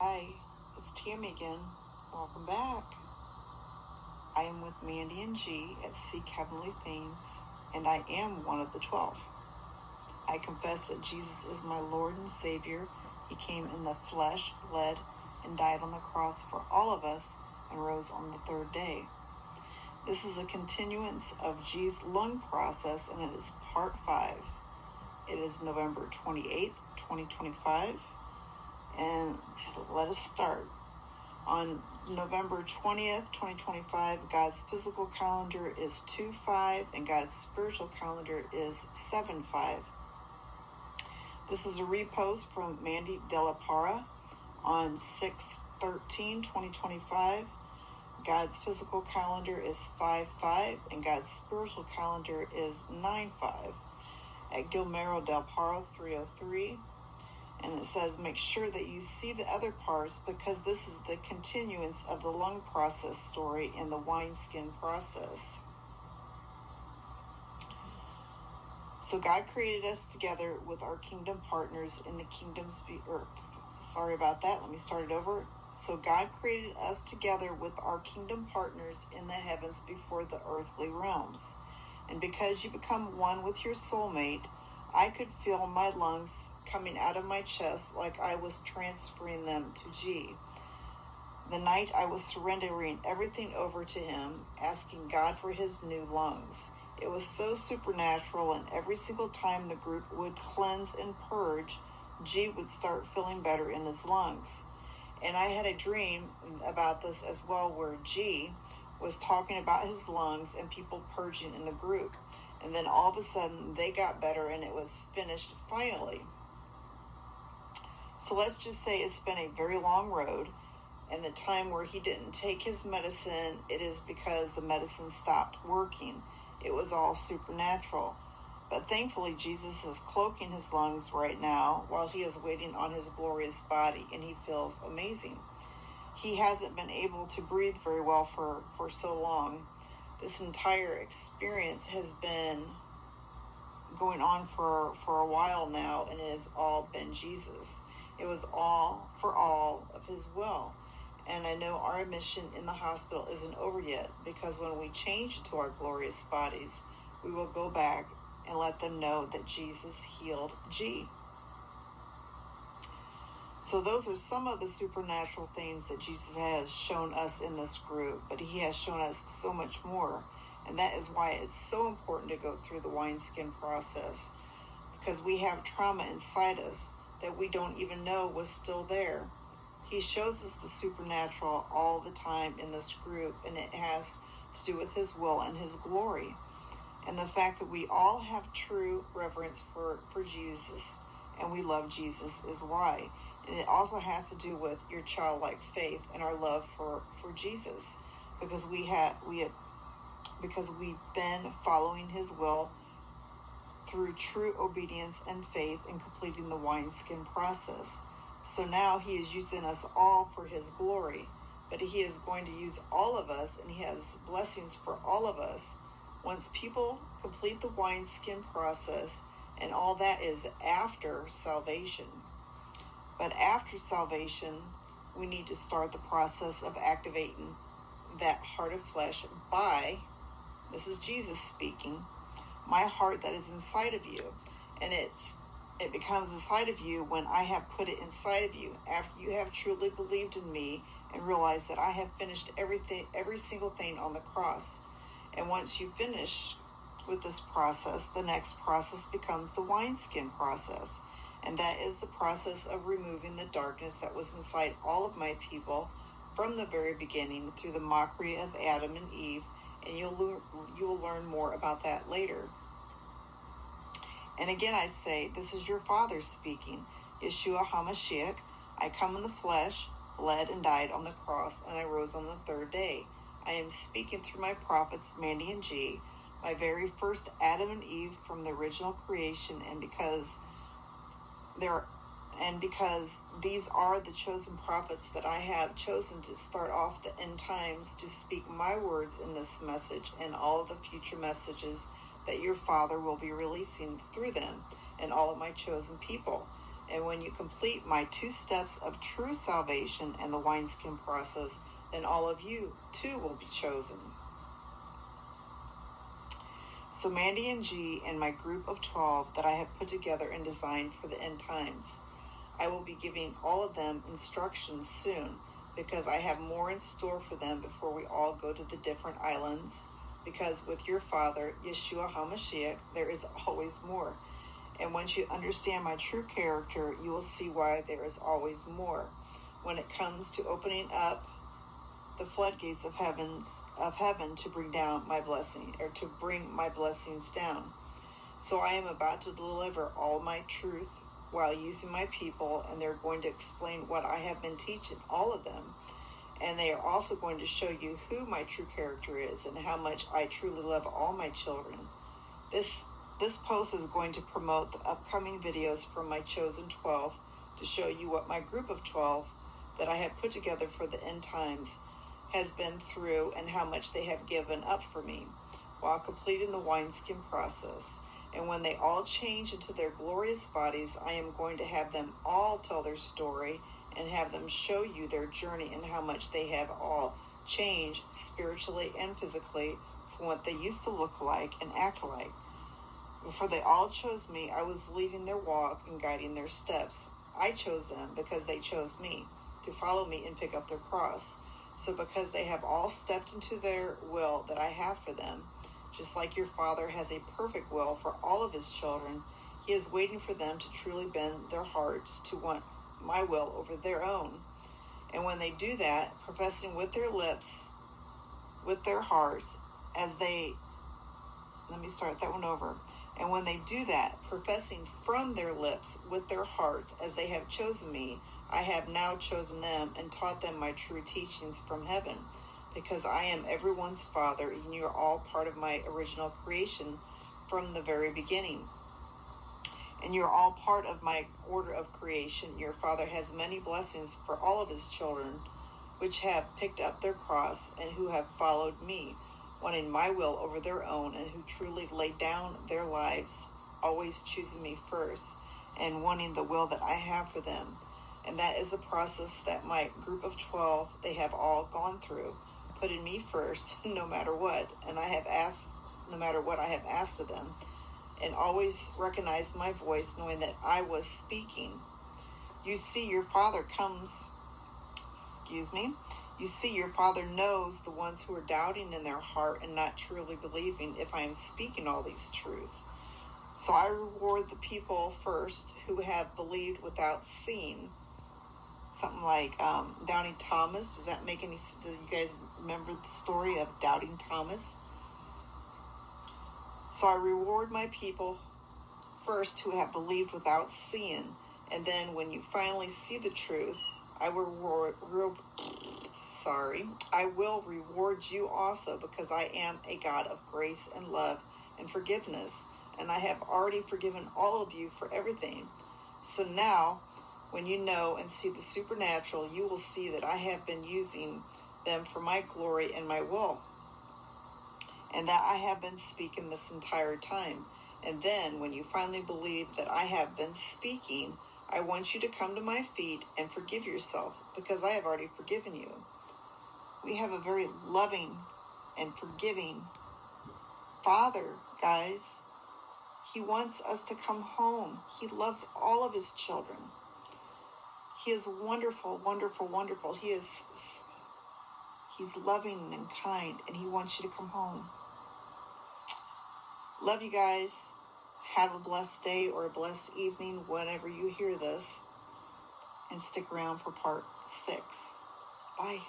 Hi, it's Tammy again. Welcome back. I am with Mandy and G at Seek Heavenly Things, and I am one of the 12. I confess that Jesus is my Lord and Savior. He came in the flesh, bled, and died on the cross for all of us and rose on the third day. This is a continuance of G's lung process, and it is part 5. It is November 28th, 2025. And let us start. On November 20th, 2025, God's physical calendar is 2/5 and God's spiritual calendar is 7/5. This is a repost from Mandy Della Para on 6/13/2025. God's physical calendar is 5/5 and God's spiritual calendar is 9/5 at Gilmero del Paro 303. And it says, make sure that you see the other parts because this is the continuance of the lung process story in the wineskin process. So God created us together with our kingdom partners in the kingdom's sorry about that. Let me start it over. So God created us together with our kingdom partners in the heavens before the earthly realms. And because you become one with your soulmate, I could feel my lungs coming out of my chest like I was transferring them to G. The night I was surrendering everything over to him, asking God for his new lungs. It was so supernatural, and every single time the group would cleanse and purge, G would start feeling better in his lungs. And I had a dream about this as well, where G was talking about his lungs and people purging in the group. And then all of a sudden they got better and it was finished finally. So let's just say it's been a very long road, and the time where he didn't take his medicine, it is because the medicine stopped working. It was all supernatural. But thankfully, Jesus is cloaking his lungs right now while he is waiting on his glorious body, and he feels amazing. He hasn't been able to breathe very well for so long. This entire experience has been going on for a while now, and it has all been Jesus. It was all for all of his will. And I know our mission in the hospital isn't over yet, because when we change into our glorious bodies, we will go back and let them know that Jesus healed G. So those are some of the supernatural things that Jesus has shown us in this group, but he has shown us so much more. And that is why it's so important to go through the wineskin process, because we have trauma inside us that we don't even know was still there. He shows us the supernatural all the time in this group, and it has to do with his will and his glory. And the fact that we all have true reverence for Jesus and we love Jesus is why. And it also has to do with your childlike faith and our love for Jesus, because because we've been following his will through true obedience and faith in completing the wineskin process. So now he is using us all for his glory, but he is going to use all of us, and he has blessings for all of us once people complete the wineskin process, and all that is after salvation. But after salvation, we need to start the process of activating that heart of flesh by, this is Jesus speaking, my heart that is inside of you. And it becomes inside of you when I have put it inside of you, after you have truly believed in me and realized that I have finished every single thing on the cross. And once you finish with this process, the next process becomes the wineskin process. And that is the process of removing the darkness that was inside all of my people from the very beginning through the mockery of Adam and Eve. And you will learn more about that later. And again, I say, this is your Father speaking, Yeshua HaMashiach. I come in the flesh, bled and died on the cross, and I rose on the third day. I am speaking through my prophets, Mandy and G, my very first Adam and Eve from the original creation, and because these are the chosen prophets that I have chosen to start off the end times to speak my words in this message and all of the future messages that your Father will be releasing through them and all of my chosen people. And when you complete my 2 steps of true salvation and the wineskin process, then all of you too will be chosen. So Mandy and G and my group of 12 that I have put together and designed for the end times, I will be giving all of them instructions soon, because I have more in store for them before we all go to the different islands, because with your Father, Yeshua HaMashiach, there is always more. And once you understand my true character, you will see why there is always more. When it comes to opening up the floodgates of heaven to bring down my blessing, or to bring my blessings down. So I am about to deliver all my truth while using my people, and they're going to explain what I have been teaching all of them. And they are also going to show you who my true character is and how much I truly love all my children. This post is going to promote the upcoming videos from my chosen 12 to show you what my group of 12 that I have put together for the end times has been through, and how much they have given up for me while completing the wineskin process. And when they all change into their glorious bodies, I am going to have them all tell their story and have them show you their journey and how much they have all changed spiritually and physically from what they used to look like and act like. Before they all chose me, I was leading their walk and guiding their steps. I chose them because they chose me to follow me and pick up their cross. So because they have all stepped into their will that I have for them, just like your Father has a perfect will for all of his children, he is waiting for them to truly bend their hearts to want my will over their own. And when they do that, professing with their lips, with their hearts, as they, let me start that one over. And when they do that, professing from their lips with their hearts, as they have chosen me, I have now chosen them and taught them my true teachings from heaven, because I am everyone's Father, and you are all part of my original creation from the very beginning. And you're all part of my order of creation. Your Father has many blessings for all of his children, which have picked up their cross and who have followed me, wanting my will over their own, and who truly lay down their lives, always choosing me first and wanting the will that I have for them. And that is a process that my group of 12, they have all gone through, putting me first no matter what. And I have asked, no matter what I have asked of them, and always recognized my voice, knowing that I was speaking. You see, your Father your Father knows the ones who are doubting in their heart and not truly believing if I am speaking all these truths. So I reward the people first who have believed without seeing. Something like Doubting Thomas. Does that make any sense? Do you guys remember the story of Doubting Thomas? So I reward my people first who have believed without seeing. And then when you finally see the truth, I will reward you also, because I am a God of grace and love and forgiveness. And I have already forgiven all of you for everything. So now, when you know and see the supernatural, you will see that I have been using them for my glory and my will, and that I have been speaking this entire time. And then when you finally believe that I have been speaking, I want you to come to my feet and forgive yourself, because I have already forgiven you. We have a very loving and forgiving Father, guys. He wants us to come home. He loves all of his children. He is wonderful, wonderful, wonderful. He's loving and kind, and he wants you to come home. Love you guys. Have a blessed day or a blessed evening whenever you hear this. And stick around for part 6. Bye.